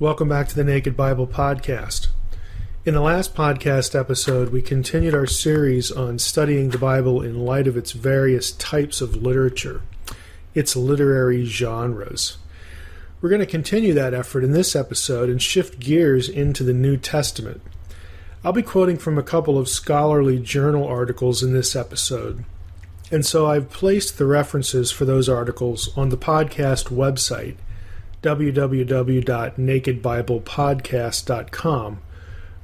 Welcome back to the Naked Bible Podcast. In the last podcast episode, we continued our series on studying the Bible in light of its various types of literature, its literary genres. We're going to continue that effort in this episode and shift gears into the New Testament. I'll be quoting from a couple of scholarly journal articles in this episode, and so I've placed the references for those articles on the podcast website, www.nakedbiblepodcast.com,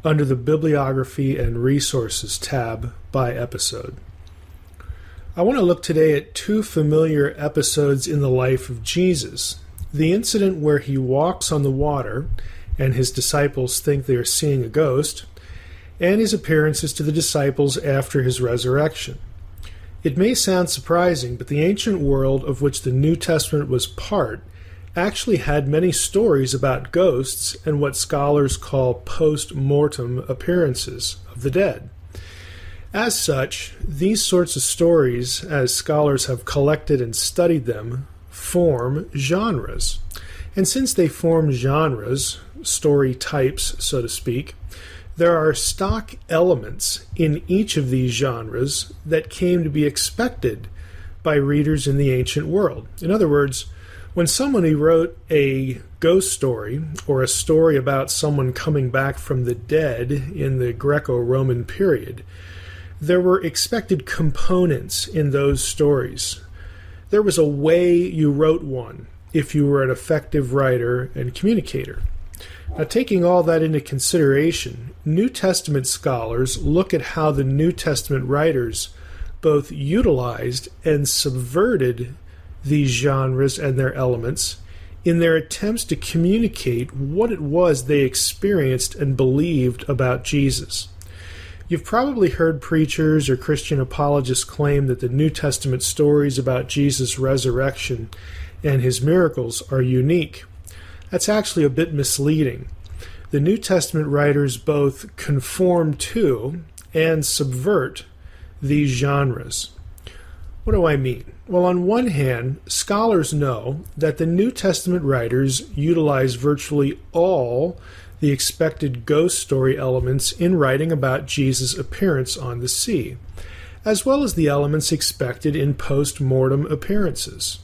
under the Bibliography and Resources tab by episode. I want to look today at two familiar episodes in the life of Jesus. The incident where he walks on the water and his disciples think they are seeing a ghost, and his appearances to the disciples after his resurrection. It may sound surprising, but the ancient world of which the New Testament was part actually had many stories about ghosts and what scholars call post-mortem appearances of the dead. As such, these sorts of stories, as scholars have collected and studied them, form genres. And since they form genres, story types, so to speak, there are stock elements in each of these genres that came to be expected by readers in the ancient world. In other words, when somebody wrote a ghost story or a story about someone coming back from the dead in the Greco-Roman period, there were expected components in those stories. There was a way you wrote one if you were an effective writer and communicator. Now, taking all that into consideration, New Testament scholars look at how the New Testament writers both utilized and subverted these genres and their elements in their attempts to communicate what it was they experienced and believed about Jesus. You've probably heard preachers or Christian apologists claim that the New Testament stories about Jesus' resurrection and his miracles are unique. That's actually a bit misleading. The New Testament writers both conform to and subvert these genres. What do I mean? Well, on one hand, scholars know that the New Testament writers utilize virtually all the expected ghost story elements in writing about Jesus' appearance on the sea, as well as the elements expected in post-mortem appearances.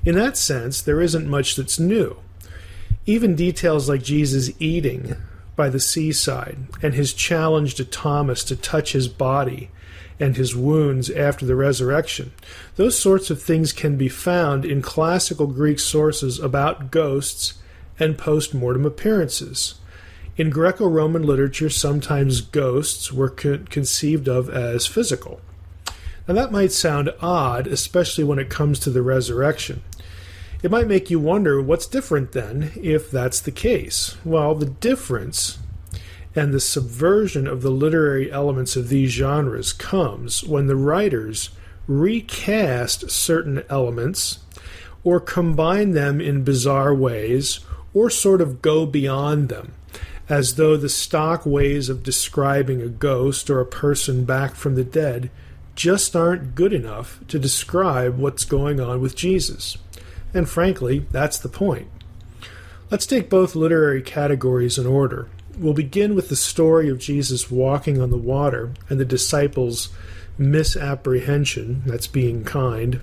In that sense, there isn't much that's new. Even details like Jesus eating by the seaside and his challenge to Thomas to touch his body and his wounds after the resurrection. Those sorts of things can be found in classical Greek sources about ghosts and post-mortem appearances. In Greco-Roman literature, sometimes ghosts were conceived of as physical. Now that might sound odd, especially when it comes to the resurrection. It might make you wonder what's different then if that's the case. Well, the difference and the subversion of the literary elements of these genres comes when the writers recast certain elements or combine them in bizarre ways or sort of go beyond them, as though the stock ways of describing a ghost or a person back from the dead just aren't good enough to describe what's going on with Jesus. And frankly, that's the point. Let's take both literary categories in order. We'll begin with the story of Jesus walking on the water and the disciples' misapprehension, that's being kind,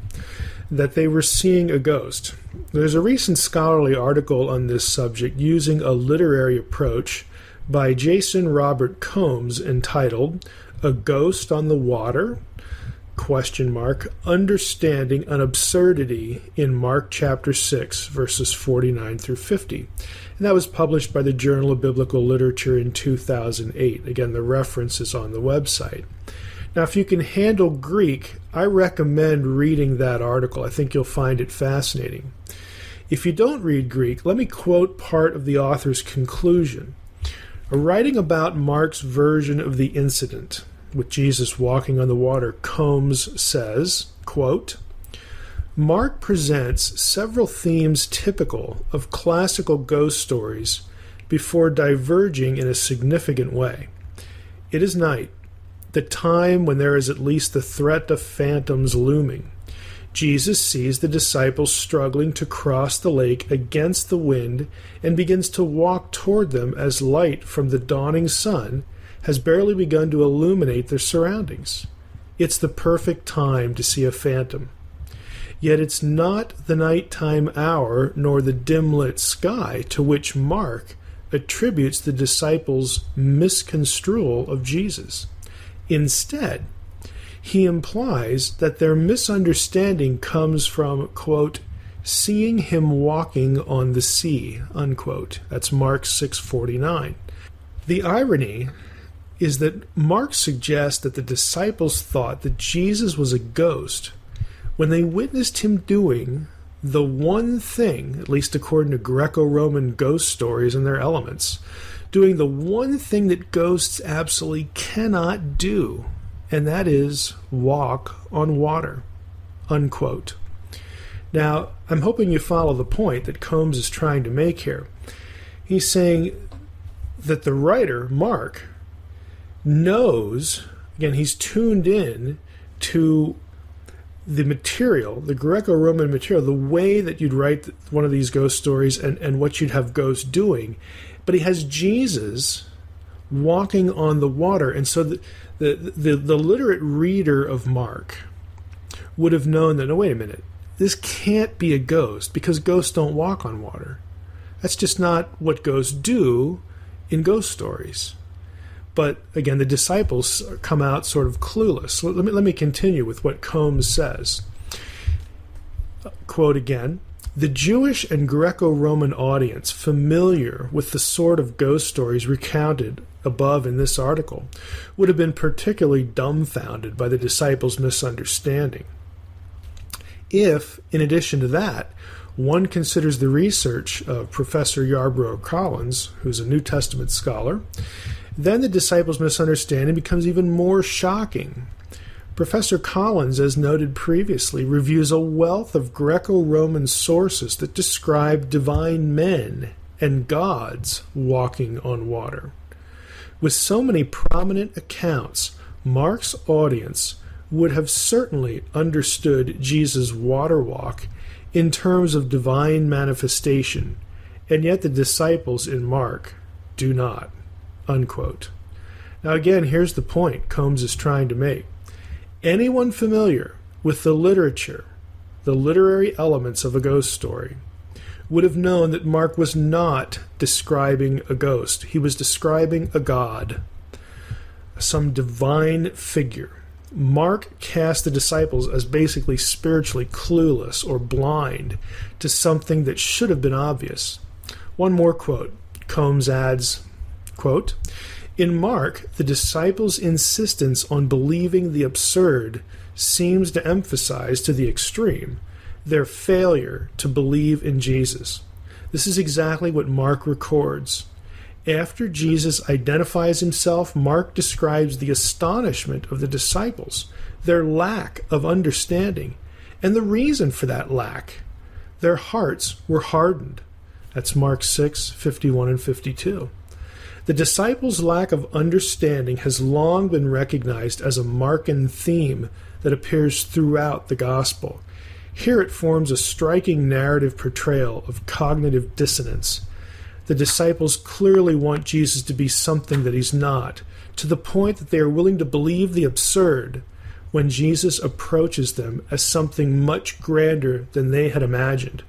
that they were seeing a ghost. There's a recent scholarly article on this subject using a literary approach by Jason Robert Combs entitled "A Ghost on the Water? Understanding an Absurdity in Mark chapter 6, verses 49 through 50. And that was published by the Journal of Biblical Literature in 2008. Again, the reference is on the website. Now, if you can handle Greek, I recommend reading that article. I think you'll find it fascinating. If you don't read Greek, let me quote part of the author's conclusion. Writing about Mark's version of the incident with Jesus walking on the water, Combs says, quote, Mark presents several themes typical of classical ghost stories before diverging in a significant way. It is night, the time when there is at least the threat of phantoms looming. Jesus sees the disciples struggling to cross the lake against the wind and begins to walk toward them as light from the dawning sun has barely begun to illuminate their surroundings. It's the perfect time to see a phantom. Yet it's not the nighttime hour nor the dim-lit sky to which Mark attributes the disciples' misconstrual of Jesus. Instead, he implies that their misunderstanding comes from, quote, seeing him walking on the sea, unquote. That's Mark 6:49. The irony is that Mark suggests that the disciples thought that Jesus was a ghost when they witnessed him doing the one thing, at least according to Greco-Roman ghost stories and their elements, doing the one thing that ghosts absolutely cannot do, and that is walk on water, unquote. Now, I'm hoping you follow the point that Combs is trying to make here. He's saying that the writer, Mark, knows, again, he's tuned in to the material, the Greco-Roman material, the way that you'd write one of these ghost stories and what you'd have ghosts doing. But he has Jesus walking on the water. And so the literate reader of Mark would have known that, no, wait a minute, this can't be a ghost because ghosts don't walk on water. That's just not what ghosts do in ghost stories. But again, the disciples come out sort of clueless. Let me continue with what Combs says. Quote again, the Jewish and Greco-Roman audience familiar with the sort of ghost stories recounted above in this article would have been particularly dumbfounded by the disciples' misunderstanding. If, in addition to that, one considers the research of Professor Yarbrough Collins, who's a New Testament scholar, then the disciples' misunderstanding becomes even more shocking. Professor Collins, as noted previously, reviews a wealth of Greco-Roman sources that describe divine men and gods walking on water. With so many prominent accounts, Mark's audience would have certainly understood Jesus' water walk in terms of divine manifestation, and yet the disciples in Mark do not. Unquote. Now again, here's the point Combs is trying to make. Anyone familiar with the literature, the literary elements of a ghost story, would have known that Mark was not describing a ghost. He was describing a god, some divine figure. Mark cast the disciples as basically spiritually clueless or blind to something that should have been obvious. One more quote. Combs adds, quote, in Mark, the disciples' insistence on believing the absurd seems to emphasize to the extreme their failure to believe in Jesus. This is exactly what Mark records. After Jesus identifies himself, Mark describes the astonishment of the disciples, their lack of understanding, and the reason for that lack. Their hearts were hardened. That's Mark 6:51 and 52. The disciples' lack of understanding has long been recognized as a Markan theme that appears throughout the gospel. Here it forms a striking narrative portrayal of cognitive dissonance. The disciples clearly want Jesus to be something that he's not, to the point that they are willing to believe the absurd when Jesus approaches them as something much grander than they had imagined.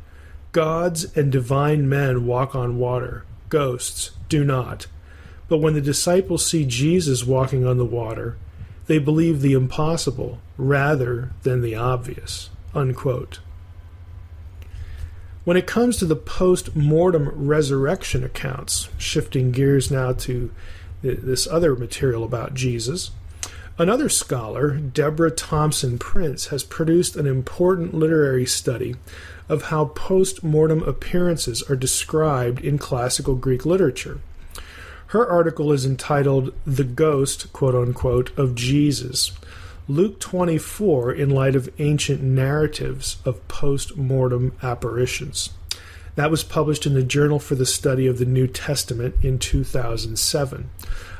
Gods and divine men walk on water. Ghosts do not. But when the disciples see Jesus walking on the water, they believe the impossible rather than the obvious. Unquote. When it comes to the post-mortem resurrection accounts, shifting gears now to this other material about Jesus, another scholar, Deborah Thompson Prince, has produced an important literary study of how post-mortem appearances are described in classical Greek literature. Her article is entitled The Ghost, quote-unquote, of Jesus, Luke 24 in light of ancient narratives of post-mortem apparitions. That was published in the Journal for the Study of the New Testament in 2007.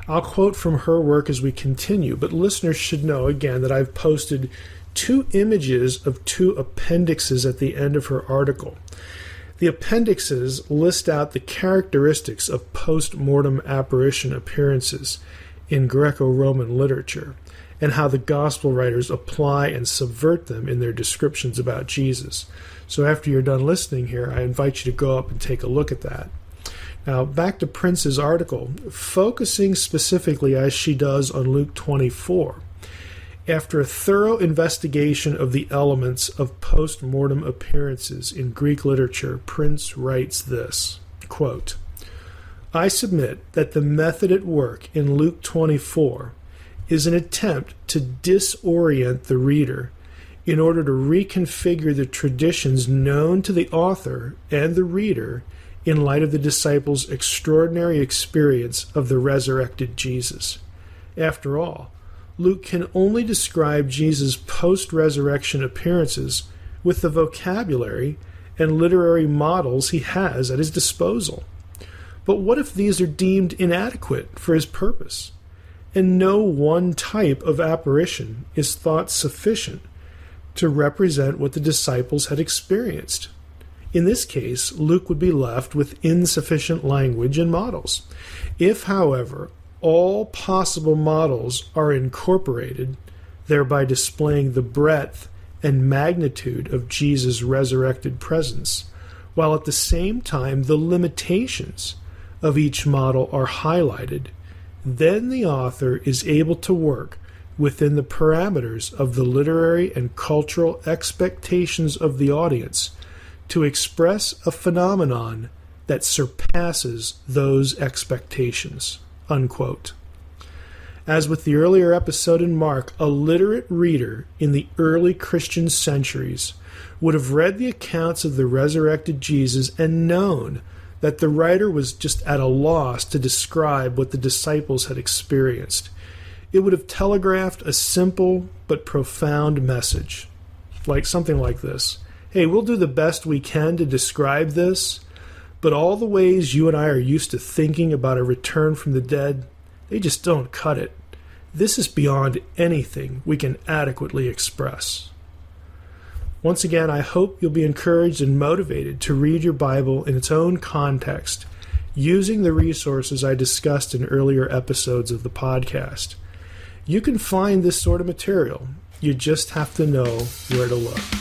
I'll quote from her work as we continue, but listeners should know, again, that I've posted two images of two appendixes at the end of her article. The appendixes list out the characteristics of post-mortem apparition appearances in Greco-Roman literature and how the gospel writers apply and subvert them in their descriptions about Jesus. So after you're done listening here, I invite you to go up and take a look at that. Now, back to Prince's article, focusing specifically as she does on Luke 24. After a thorough investigation of the elements of post-mortem appearances in Greek literature, Prince writes this, quote, "I submit that the method at work in Luke 24 is an attempt to disorient the reader in order to reconfigure the traditions known to the author and the reader in light of the disciples' extraordinary experience of the resurrected Jesus. After all, Luke can only describe Jesus' post-resurrection appearances with the vocabulary and literary models he has at his disposal. But what if these are deemed inadequate for his purpose, and no one type of apparition is thought sufficient to represent what the disciples had experienced? In this case, Luke would be left with insufficient language and models. If, however, all possible models are incorporated, thereby displaying the breadth and magnitude of Jesus' resurrected presence, while at the same time the limitations of each model are highlighted, then the author is able to work within the parameters of the literary and cultural expectations of the audience to express a phenomenon that surpasses those expectations." Unquote. As with the earlier episode in Mark, a literate reader in the early Christian centuries would have read the accounts of the resurrected Jesus and known that the writer was just at a loss to describe what the disciples had experienced. It would have telegraphed a simple but profound message, like something like this. Hey, we'll do the best we can to describe this, but all the ways you and I are used to thinking about a return from the dead, they just don't cut it. This is beyond anything we can adequately express. Once again, I hope you'll be encouraged and motivated to read your Bible in its own context, using the resources I discussed in earlier episodes of the podcast. You can find this sort of material. You just have to know where to look.